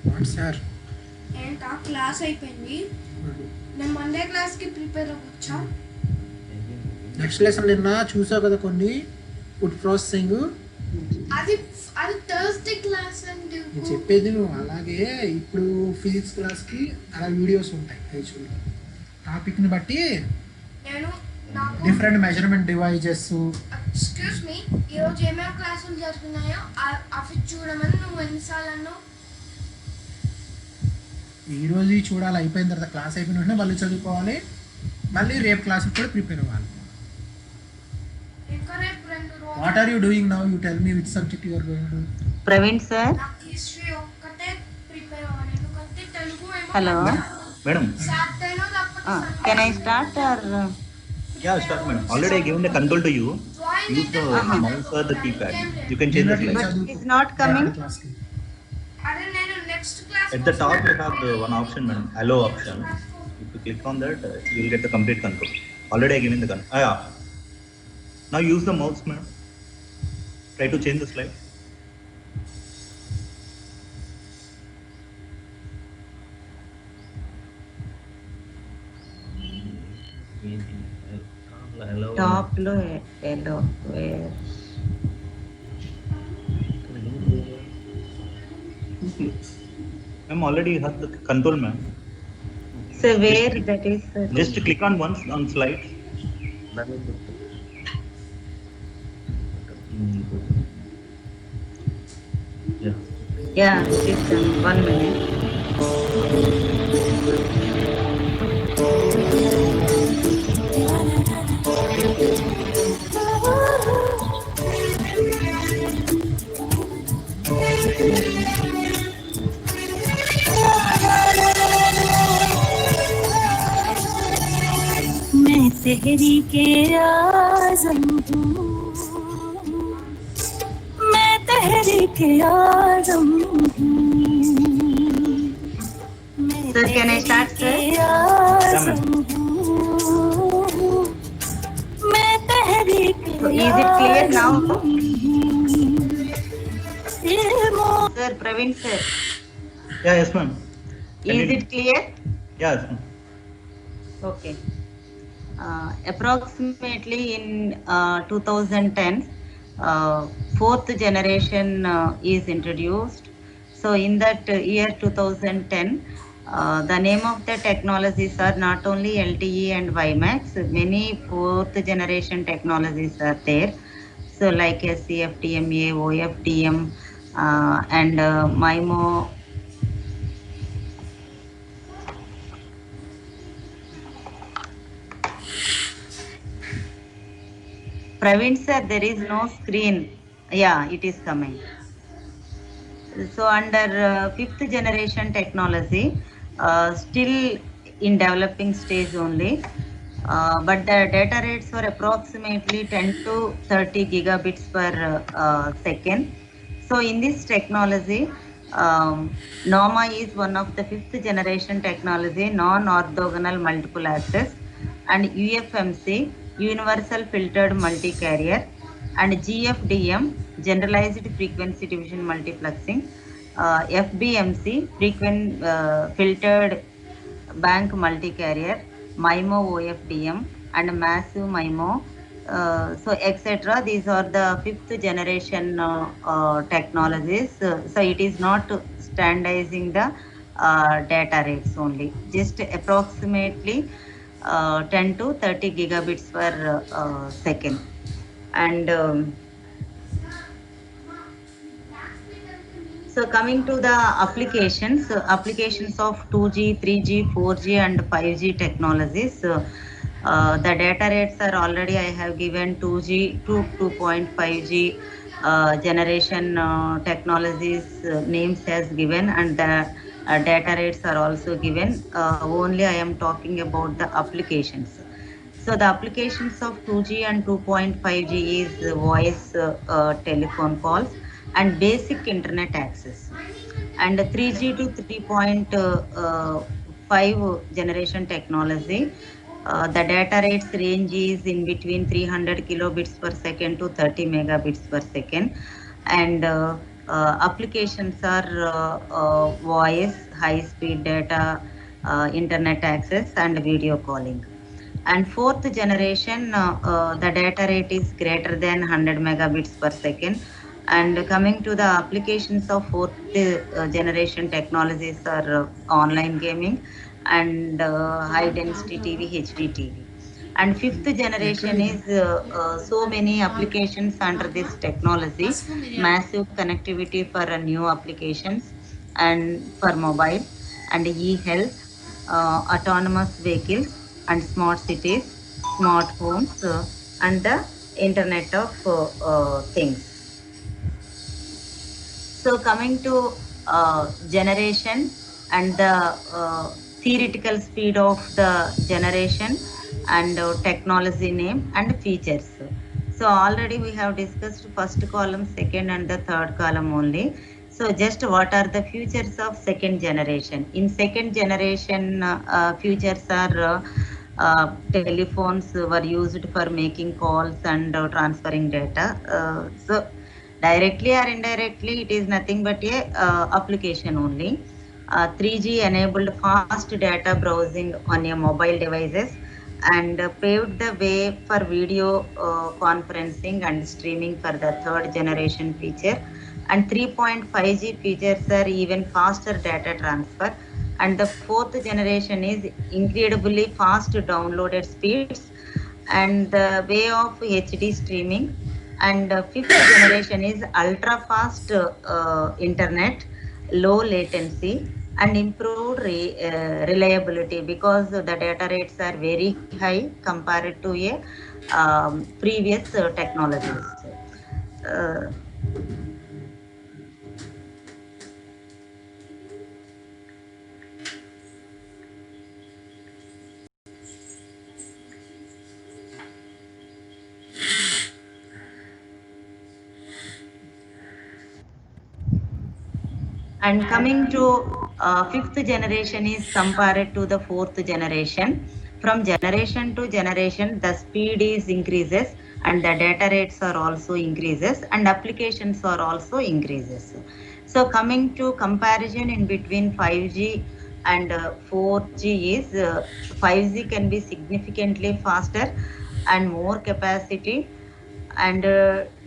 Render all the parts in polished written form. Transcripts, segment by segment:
What sir? ఏంటా class అయిపోయింది, నేను మండే క్లాస్కి ప్రిపేర్ అవ్వచ్చా? నెక్స్ట్ లెసన్ నిన్న చూసావు కదా కొన్ని ఫుడ్ ప్రాసెసింగ్. అది అది థర్స్డే క్లాస్ అండి. నేను చెప్పేది నువ్వు అలాగే ఇప్పుడు ఫిజిక్స్ క్లాస్కి అలా వీడియోస్ ఉంటాయి యాక్చువల్గా టాపిక్ని బట్టి. నేను నాకు different measurement devices. Excuse me, ఈరోజు ఏమేమి క్లాసులు జరుగుతున్నాయో అవి చూడమని నువ్వు ఎన్నిసార్లు అన్నావు? ఈరోజు చూడాలి, అయిపోయిన తర్వాత క్లాస్ అయిపోయిన వెంటనే మళ్ళీ చదువుకోవాలి, మళ్ళీ రేపు క్లాస్కి కూడా ప్రిపేర్ అవ్వాలి. ఇంకా రేపు 2 రోజులు. What are you doing now? You tell me which subject you are going to. Praveen sir. నాకు హిస్టరీ ఒక్కటే ప్రిపేర్ అవ్వాలి, ఎందుకంటే తెలుగు ఏమో. Hello Madam. సాటర్డేనో లేకపోతే can I start or? Yeah, start, madam. Already I given the control to you. Use the mouse or the keypad. You can change the slide. But it's not coming. అరే నేను next class At the top you have the one option, madam. Allow option. If you click on that, you will get the complete control. Already I given the control. Yeah. Now use the mouse, madam. Try to change the slide. Top లో yellow where. Ma'am, already you have the control, ma'am. So where that is? Just click on once on slide. Yeah, it is 1 minute. मैं तहरीके आज़म हूँ, मैं तहरीके आज़म हूँ। Sir, can I start, sir? मैं Tehreek-e So is it clear now? Azam. Sir, Praveen sir, Yeah, yes, ma'am. is it clear? Yes, ma'am. Okay. Approximately in 2010, fourth generation is introduced. So in that year 2010, the name of the technologies are not only LTE and WiMAX, many fourth generation technologies are there. So like SCFDMA, OFDM, and MIMO. Praveen sir, there is no screen. Yeah, it is coming. So under fifth generation technology, still in developing stage only, but the data rates were approximately 10 to 30 gigabits per second. So in this technology, NOMA is one of the fifth generation technology, non-orthogonal multiple access, and UFMC, universal filtered multi-carrier, and GFDM, generalized frequency division multiplexing, FBMC, frequent filtered bank multi-carrier, MIMO OFDM, and massive MIMO, so etc. These are the fifth generation technologies. So it is not standardizing the data rates only, just approximately 10 to 30 gigabits per second. And so coming to the applications, applications of 2G, 3G, 4G and 5G technologies, the data rates are already I have given 2G to 2.5G generation technologies names has given, and the data rates are also given. Only I am talking about the applications. So the applications of 2G and 2.5G is voice telephone calls and basic internet access. And 3G to 3.5 generation technology, the data rates range is in between 300 kilobits per second to 30 megabits per second. And applications are voice, high-speed data, internet access, and video calling. And fourth generation, the data rate is greater than 100 megabits per second. And coming to the applications of fourth generation technologies are online gaming and high density TV, HD TV. And fifth generation is so many applications under this technology, massive connectivity for new applications and for mobile and e-health, autonomous vehicles and smart cities, smart homes, and the internet of things. So coming to generation and the theoretical speed of the generation and technology name and features. So already we have discussed first column, second and the third column only. So just what are the features of second generation? In second generation, features are telephones were used for making calls and transferring data. So directly or indirectly, it is nothing but a application only. 3G enabled fast data browsing on your mobile devices and paved the way for video conferencing and streaming for the third generation feature. And 3.5G features are even faster data transfer. And the fourth generation is incredibly fast downloaded speeds and the way of HD streaming. And fifth generation is ultra fast internet, low latency and improved reliability because the data rates are very high compared to a previous technologies. And coming to fifth generation is compared to the fourth generation. From generation to generation, the speed is increases and the data rates are also increases and applications are also increases. So coming to comparison in between 5G and 4G is 5G can be significantly faster and more capacity and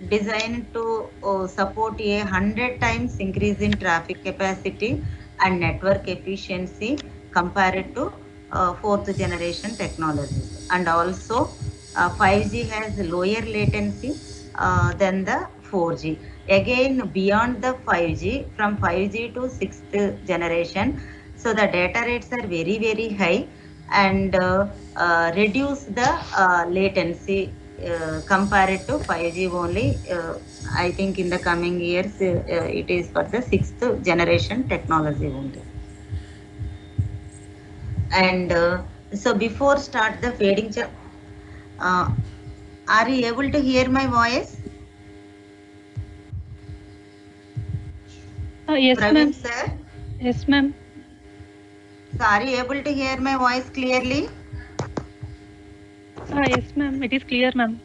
designed to support a 100 times increase in traffic capacity and network efficiency compared to fourth generation technologies. And also 5G has lower latency than the 4G. Again, beyond the 5G, from 5G to sixth generation, so the data rates are very, very high and reduce the latency compared to 5G only. I think in the coming years, it is for the sixth generation technology only. And so before start the fading, are you able to hear my voice? Yes, Praveen ma'am. sir? Yes, ma'am. So are you able to hear my voice clearly? Yes, ma'am. It is clear, ma'am.